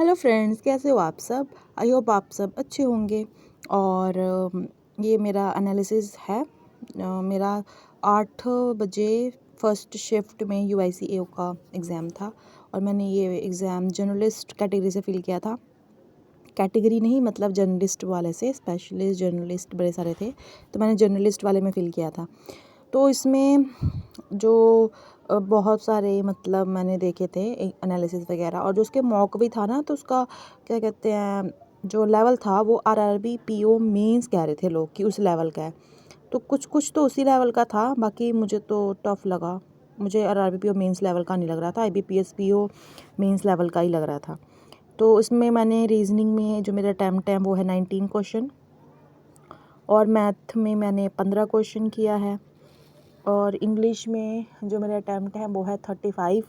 Hello friends, कैसे हो आप सब। आई होप आप सब अच्छे होंगे। और ये मेरा एनालिसिस है। मेरा 8 बजे फर्स्ट शिफ्ट में UICAO का एग्ज़ाम था और मैंने ये एग्ज़ाम जर्नलिस्ट कैटेगरी से फ़िल किया था। कैटेगरी नहीं, मतलब जर्नलिस्ट वाले से, स्पेशलिस्ट जर्नलिस्ट बड़े सारे थे, तो मैंने जर्नलिस्ट वाले में फ़िल किया था। तो इसमें जो बहुत सारे मतलब मैंने देखे थे एनालिसिस वगैरह, और जो उसके मॉक भी था ना, तो उसका क्या कहते हैं, जो लेवल था वो RRB PO मेंस कह रहे थे लोग कि उस लेवल का है। तो कुछ कुछ तो उसी लेवल का था, बाकी मुझे तो टफ़ लगा। मुझे RRB PO मेंस लेवल का नहीं लग रहा था, IBPS PO मेंस लेवल का ही लग रहा था। तो इसमें मैंने रीजनिंग में जो मेरा अटैम्प्ट है वो है 19 क्वेश्चन, और मैथ में मैंने 15 क्वेश्चन किया है, और इंग्लिश में जो मेरा अटैम्प्ट है वो है 35।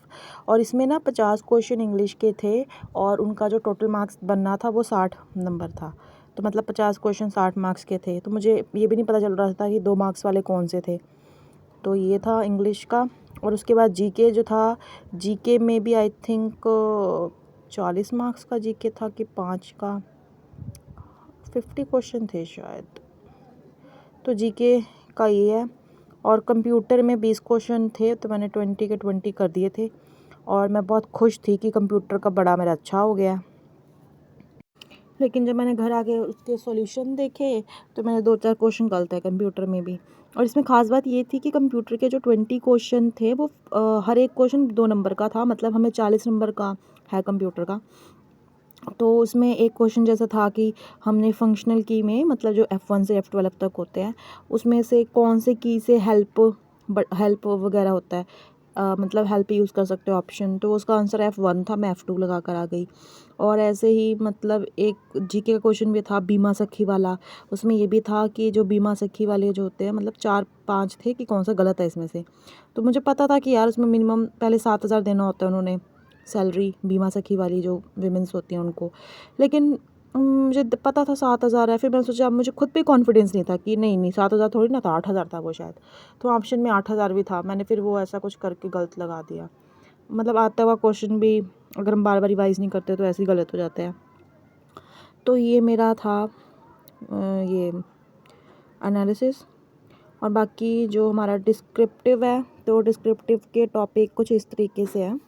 और इसमें ना 50 क्वेश्चन इंग्लिश के थे, और उनका जो टोटल मार्क्स बनना था वो 60 नंबर था। तो मतलब 50 क्वेश्चन 60 मार्क्स के थे, तो मुझे ये भी नहीं पता चल रहा था कि 2 मार्क्स वाले कौन से थे। तो ये था इंग्लिश का। और उसके बाद जीके जो था, जीके में भी आई थिंक 40 मार्क्स का जीके था कि 5 का, 50 क्वेश्चन थे शायद। तो जीके का ये है। और कंप्यूटर में 20 क्वेश्चन थे, तो मैंने 20 के 20 कर दिए थे, और मैं बहुत खुश थी कि कंप्यूटर का बड़ा मेरा अच्छा हो गया। लेकिन जब मैंने घर आके उसके सॉल्यूशन देखे, तो मैंने 2-4 क्वेश्चन गलत है कंप्यूटर में भी। और इसमें ख़ास बात ये थी कि कंप्यूटर के जो 20 क्वेश्चन थे वो हर एक क्वेश्चन 2 नंबर का था, मतलब हमें 40 नंबर का है कंप्यूटर का। तो उसमें एक क्वेश्चन जैसा था कि हमने फंक्शनल की में, मतलब जो F1 से F12 तक होते हैं, उसमें से कौन से की से हेल्प वगैरह होता है, मतलब हेल्प यूज़ कर सकते हो ऑप्शन। तो उसका आंसर F1 था, मैं F2 लगा कर आ गई। और ऐसे ही मतलब एक जीके का क्वेश्चन भी था बीमा सखी वाला, उसमें ये भी था कि जो बीमा सखी वाले जो होते हैं, मतलब 4-5 थे कि कौन सा गलत है इसमें से। तो मुझे पता था कि यार उसमें मिनिमम पहले 7,000 देना होता है उन्होंने सैलरी, बीमा सखी वाली जो विमेंस होती हैं उनको। लेकिन मुझे पता था 7,000 है। फिर मैंने सोचा, मुझे खुद पे कॉन्फिडेंस नहीं था कि नहीं 7,000 थोड़ी ना था, 8,000 था वो शायद। तो ऑप्शन में 8,000 भी था, मैंने फिर वो ऐसा कुछ करके गलत लगा दिया। मतलब आता हुआ क्वेश्चन भी अगर हम बार बार रिवाइज़ नहीं करते तो ऐसे ही गलत हो जाते हैं। तो ये मेरा था ये एनालिसिस। और बाकी जो हमारा डिस्क्रिप्टिव है, तो डिस्क्रिप्टिव के टॉपिक कुछ इस तरीके से है।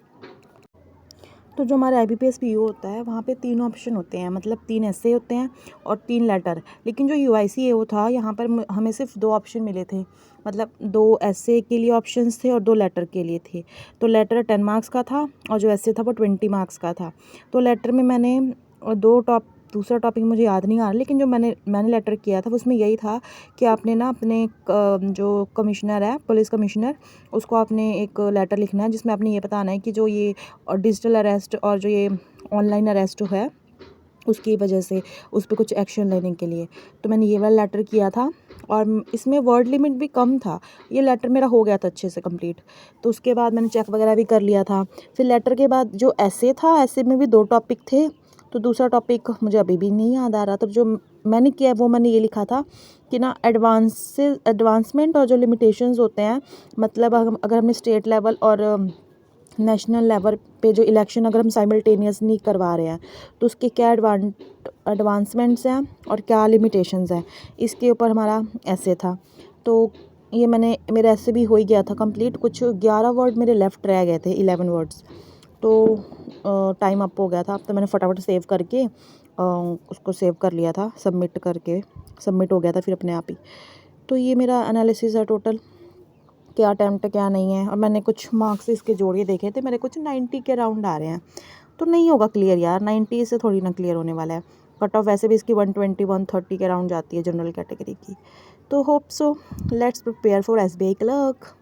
तो जो हमारा IBPS PO होता है, वहाँ पे 3 ऑप्शन होते हैं, मतलब 3 ऐसे होते हैं और 3 लेटर। लेकिन जो UICAO था, यहाँ पर हमें सिर्फ 2 ऑप्शन मिले थे, मतलब 2 ऐसे के लिए ऑप्शंस थे और 2 लेटर के लिए थे। तो लेटर 10 मार्क्स का था और जो ऐसे था वो 20 मार्क्स का था। तो लेटर में मैंने दूसरा टॉपिक मुझे याद नहीं आ रहा, लेकिन जो मैंने लेटर किया था उसमें यही था कि आपने ना अपने जो कमिश्नर है, पुलिस कमिश्नर, उसको आपने एक लेटर लिखना है जिसमें आपने ये बताना है कि जो ये डिजिटल अरेस्ट और जो ये ऑनलाइन अरेस्ट है उसकी वजह से उस पर कुछ एक्शन लेने के लिए। तो मैंने ये वाला लेटर किया था, और इसमें वर्ड लिमिट भी कम था। ये लेटर मेरा हो गया था अच्छे से कंप्लीट। तो उसके बाद मैंने चेक वगैरह भी कर लिया था। फिर लेटर के बाद जो ऐसे था, ऐसे में भी 2 टॉपिक थे। तो दूसरा टॉपिक मुझे अभी भी नहीं याद आ रहा। तो जो मैंने किया वो मैंने ये लिखा था कि ना एडवांसमेंट और जो लिमिटेशंस होते हैं, मतलब अगर हमने स्टेट लेवल और नेशनल लेवल पे जो इलेक्शन अगर हम साइमल्टेनियस नहीं करवा रहे हैं, तो उसके क्या एडवांसमेंट्स हैं और क्या लिमिटेशंस हैं, इसके ऊपर हमारा ऐसे था। तो ये मेरा ऐसे भी हो ही गया था कंप्लीट। कुछ 11 वर्ड मेरे लेफ़्ट रह गए थे, 11 वर्ड्स। तो टाइम अप हो गया था, तो मैंने फटाफट सेव करके उसको सेव कर लिया था, सबमिट हो गया था फिर अपने आप ही। तो ये मेरा एनालिसिस है टोटल, क्या अटैम्प्ट क्या नहीं है। और मैंने कुछ मार्क्स इसके जोड़ के देखे थे, मेरे कुछ 90 के अराउंड आ रहे हैं। तो नहीं होगा क्लियर यार, 90 से थोड़ी ना क्लियर होने वाला है। कट ऑफ वैसे भी इसकी 120-130 के अराउंड जाती है जनरल कैटेगरी की। तो hope so, let's prepare for SBI clerk.